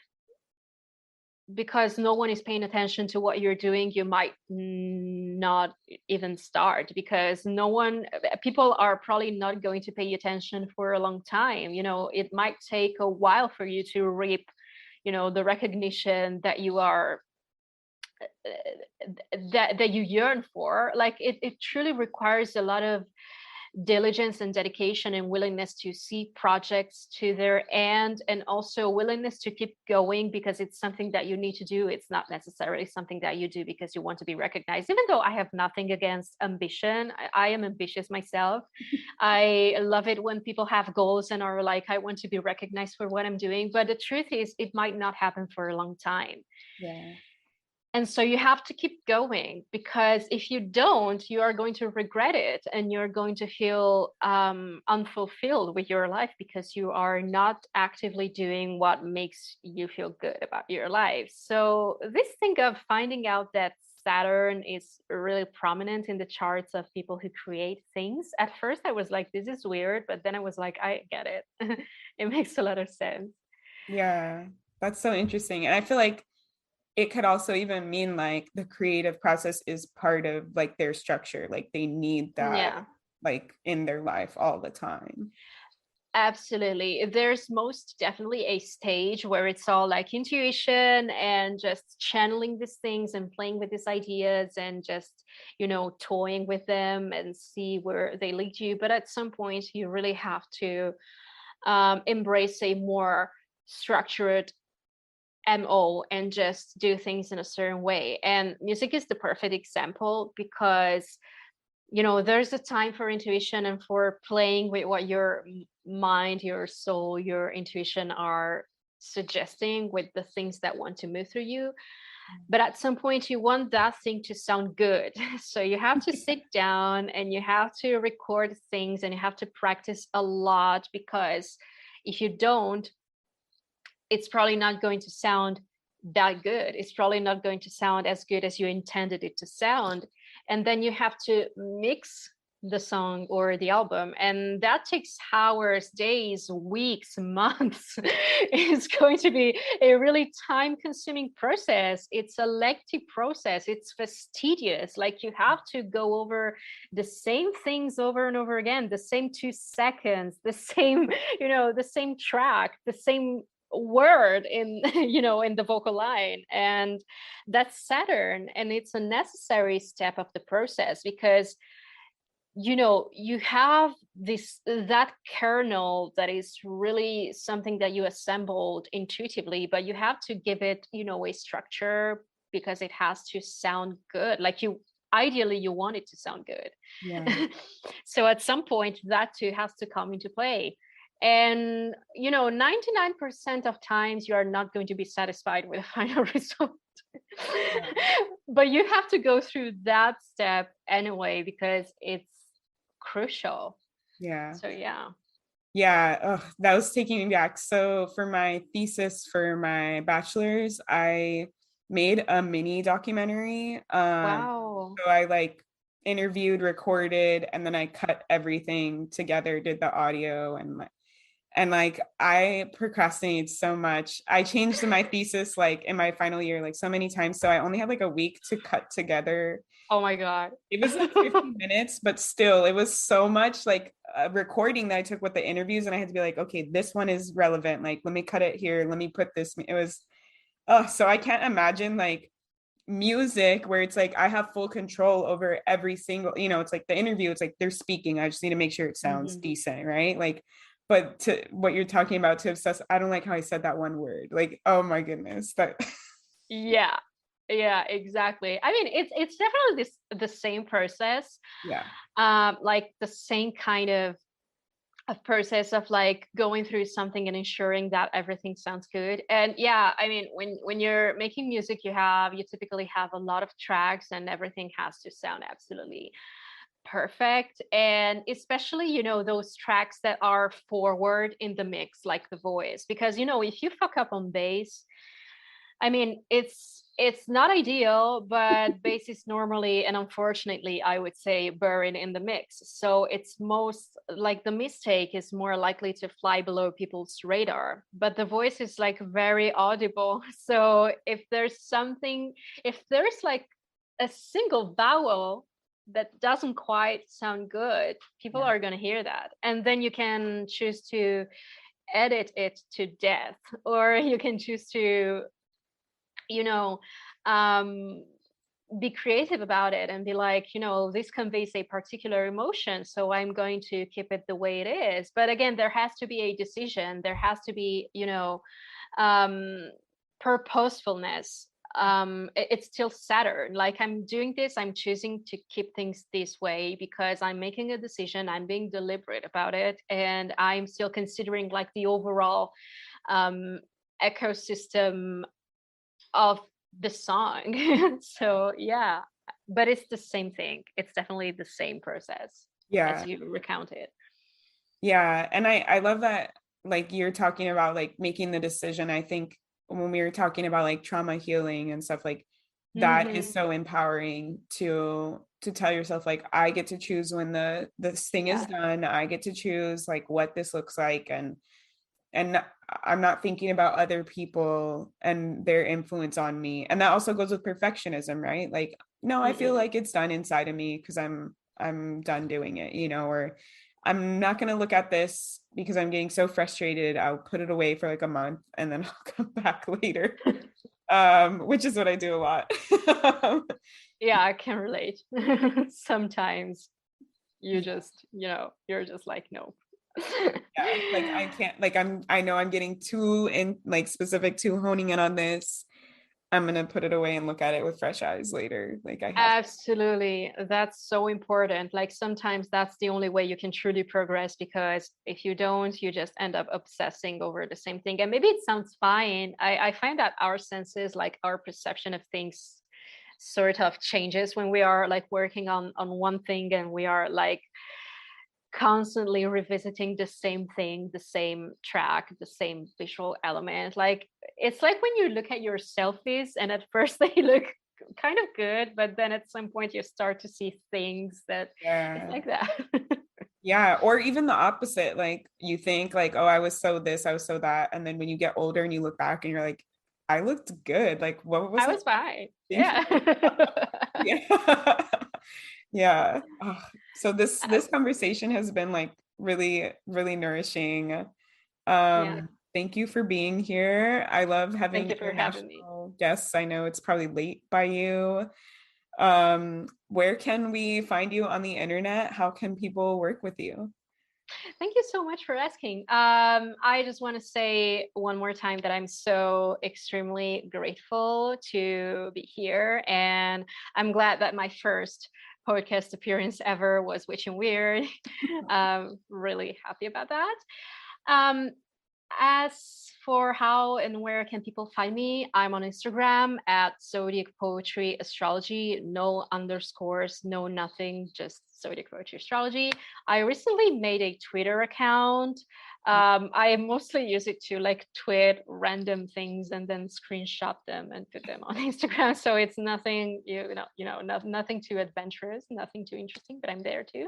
because no one is paying attention to what you're doing, you might not even start, because people are probably not going to pay attention for a long time. It might take a while for you to reap, the recognition that you are that you yearn for. Like it truly requires a lot of diligence and dedication and willingness to see projects to their end, and also willingness to keep going because it's something that you need to do. It's not necessarily something that you do because you want to be recognized, even though I have nothing against ambition. I am ambitious myself. I love it when people have goals and are like, I want to be recognized for what I'm doing, but the truth is it might not happen for a long time. And so you have to keep going, because if you don't, you are going to regret it, and you're going to feel unfulfilled with your life, because you are not actively doing what makes you feel good about your life. So this thing of finding out that Saturn is really prominent in the charts of people who create things, at first I was like, this is weird, but then I was like, I get it. It makes a lot of sense. Yeah, that's so interesting. And I feel like it could also even mean like the creative process is part of like their structure. Like they need that like in their life all the time. Absolutely. There's most definitely a stage where it's all like intuition and just channeling these things and playing with these ideas and just, toying with them and see where they lead you. But at some point, you really have to embrace a more structured MO and just do things in a certain way. And music is the perfect example, because there's a time for intuition and for playing with what your mind, your soul, your intuition are suggesting with the things that want to move through you. But at some point you want that thing to sound good. So you have to sit down and you have to record things and you have to practice a lot, because if you don't, it's probably not going to sound that good. It's probably not going to sound as good as you intended it to sound. And then you have to mix the song or the album, and that takes hours, days, weeks, months. It's going to be a really time-consuming process. It's a lengthy process. It's fastidious. Like you have to go over the same things over and over again, the same 2 seconds, the same, the same track, the same word in in the vocal line. And that's Saturn, and it's a necessary step of the process, because you have that kernel that is really something that you assembled intuitively, but you have to give it a structure, because it has to sound good. Like ideally you want it to sound good. So at some point that too has to come into play. And 99% of times you are not going to be satisfied with the final result. But you have to go through that step anyway, because it's crucial. So that was taking me back. So for my thesis for my bachelor's, I made a mini documentary. Wow. So I like interviewed, recorded, and then I cut everything together, did the audio, and And like I procrastinate so much. I changed my thesis like in my final year like so many times. So I only had like a week to cut together. Oh my God. It was like 50 minutes, but still it was so much like a recording that I took with the interviews, and I had to be like, okay, this one is relevant. Like, let me cut it here. Let me put this. It was, oh, so I can't imagine like music where it's like I have full control over every single, it's like the interview, it's like they're speaking. I just need to make sure it sounds decent, right? Like, but to what you're talking about, to obsess, I don't like how I said that one word. Like, oh my goodness. That Yeah. Yeah, exactly. I mean, it's definitely the same process. yeah. Like the same kind of a process of like going through something and ensuring that everything sounds good. And yeah, I mean, when you're making music, you typically have a lot of tracks and everything has to sound absolutely perfect. And especially, those tracks that are forward in the mix, like the voice, because if you fuck up on bass, I mean, it's not ideal, but bass is normally, and unfortunately, I would say, buried in the mix. So it's most like the mistake is more likely to fly below people's radar. But the voice is like very audible. So if there's like a single vowel that doesn't quite sound good, people Yeah. are going to hear that. And then you can choose to edit it to death, or you can choose to you know um be creative about it and be like, this conveys a particular emotion, so I'm going to keep it the way it is. But again, there has to be a decision, there has to be, um purposefulness. It's still Saturn. Like, I'm doing this, I'm choosing to keep things this way because I'm making a decision, I'm being deliberate about it, and I'm still considering like the overall um ecosystem of the song. So yeah, but it's the same thing. It's definitely the same process as Yeah. you recounted. Yeah. And I love that, like you're talking about like making the decision. I think when we were talking about like trauma healing and stuff, like that is so empowering to tell yourself like I get to choose when this thing is Yeah. done. I get to choose like what this looks like, and I'm not thinking about other people and their influence on me. And that also goes with perfectionism, right? Like, no, I feel like it's done inside of me because I'm done doing it, or I'm not going to look at this because I'm getting so frustrated. I'll put it away for like a month and then I'll come back later. Which is what I do a lot. Yeah, I can relate. Sometimes you're just like, no. Yeah, like I can't, like I know I'm getting too in like specific to honing in on this. I'm gonna put it away and look at it with fresh eyes later. Like I have. Absolutely. That's so important. Like, sometimes that's the only way you can truly progress, because if you don't, you just end up obsessing over the same thing. And maybe it sounds fine. I find that our senses, like our perception of things, sort of changes when we are like working on one thing, and we are like constantly revisiting the same thing, the same track, the same visual element. Like, it's like when you look at your selfies and at first they look kind of good, but then at some point you start to see things that it's Yeah. like that. Yeah. Or even the opposite. Like you think like, oh, I was so this, I was so that. And then when you get older and you look back and you're like, I looked good. Like what was I I was fine. thinking? Yeah. Yeah. Yeah. Oh, so this Um, conversation has been like really, really nourishing. yeah. Thank you for being here. I love Thank having you for having me. international guests. I know it's probably late by you. Where can we find you on the internet? How can people work with you? Thank you so much for asking. I just want to say one more time that I'm so extremely grateful to be here. And I'm glad that my first podcast appearance ever was Witch and Weird. Really happy about that. Um, as for how and where can people find me, I'm on Instagram at Zodiac Poetry Astrology. No underscores, no nothing, just Zodiac Poetry Astrology. I recently made a Twitter account. I mostly use it to like tweet random things and then screenshot them and put them on Instagram. So it's nothing, nothing too adventurous, nothing too interesting, but I'm there too.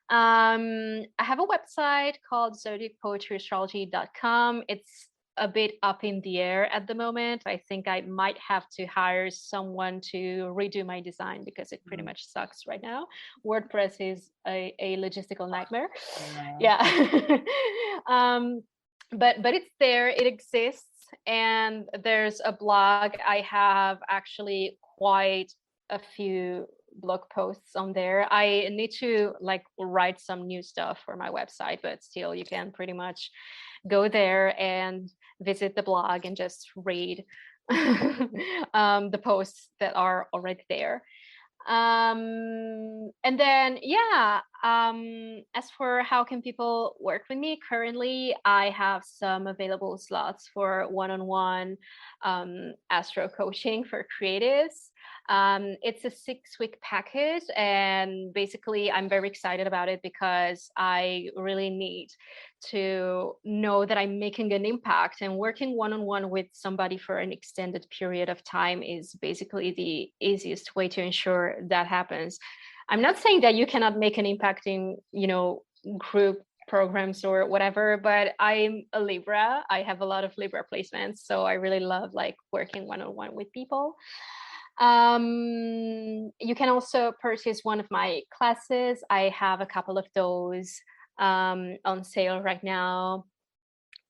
I have a website called zodiacpoetryastrology.com. It's a bit up in the air at the moment. I think I might have to hire someone to redo my design because it pretty much sucks right now. WordPress is a logistical nightmare. Yeah. But it's there, it exists, and there's a blog. I have actually quite a few blog posts on there. I need to like write some new stuff for my website, but still you can pretty much go there and visit the blog and just read the posts that are already there. And then as for how can people work with me, currently I have some available slots for one-on-one astro coaching for creatives. It's a 6-week package, and basically I'm very excited about it because I really need to know that I'm making an impact, and working one-on-one with somebody for an extended period of time is basically the easiest way to ensure that happens. I'm not saying that you cannot make an impact in, group programs or whatever, but I'm a Libra. I have a lot of Libra placements, so I really love like working one-on-one with people. You can also purchase one of my classes. I have a couple of those on sale right now.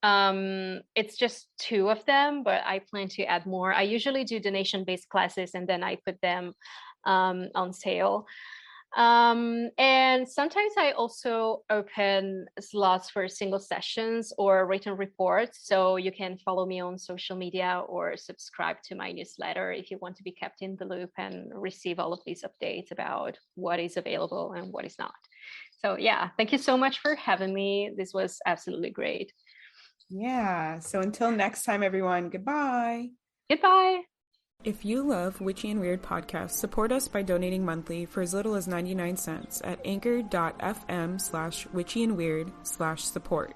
It's just 2 of them, but I plan to add more. I usually do donation-based classes and then I put them on sale. And sometimes I also open slots for single sessions or written reports. So you can follow me on social media or subscribe to my newsletter if you want to be kept in the loop and receive all of these updates about what is available and what is not. So yeah, thank you so much for having me. This was absolutely great. Yeah. So until next time, everyone, goodbye. Goodbye. If you love Witchy and Weird podcasts, support us by donating monthly for as little as 99 cents at anchor.fm/witchyandweird/support.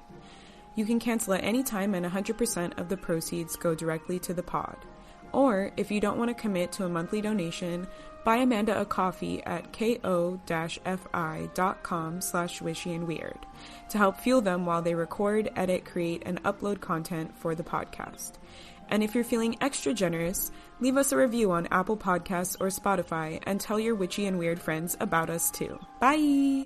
You can cancel at any time and 100% of the proceeds go directly to the pod. Or, if you don't want to commit to a monthly donation, buy Amanda a coffee at ko-fi.com/witchyandweird to help fuel them while they record, edit, create, and upload content for the podcast. And if you're feeling extra generous, leave us a review on Apple Podcasts or Spotify and tell your witchy and weird friends about us too. Bye!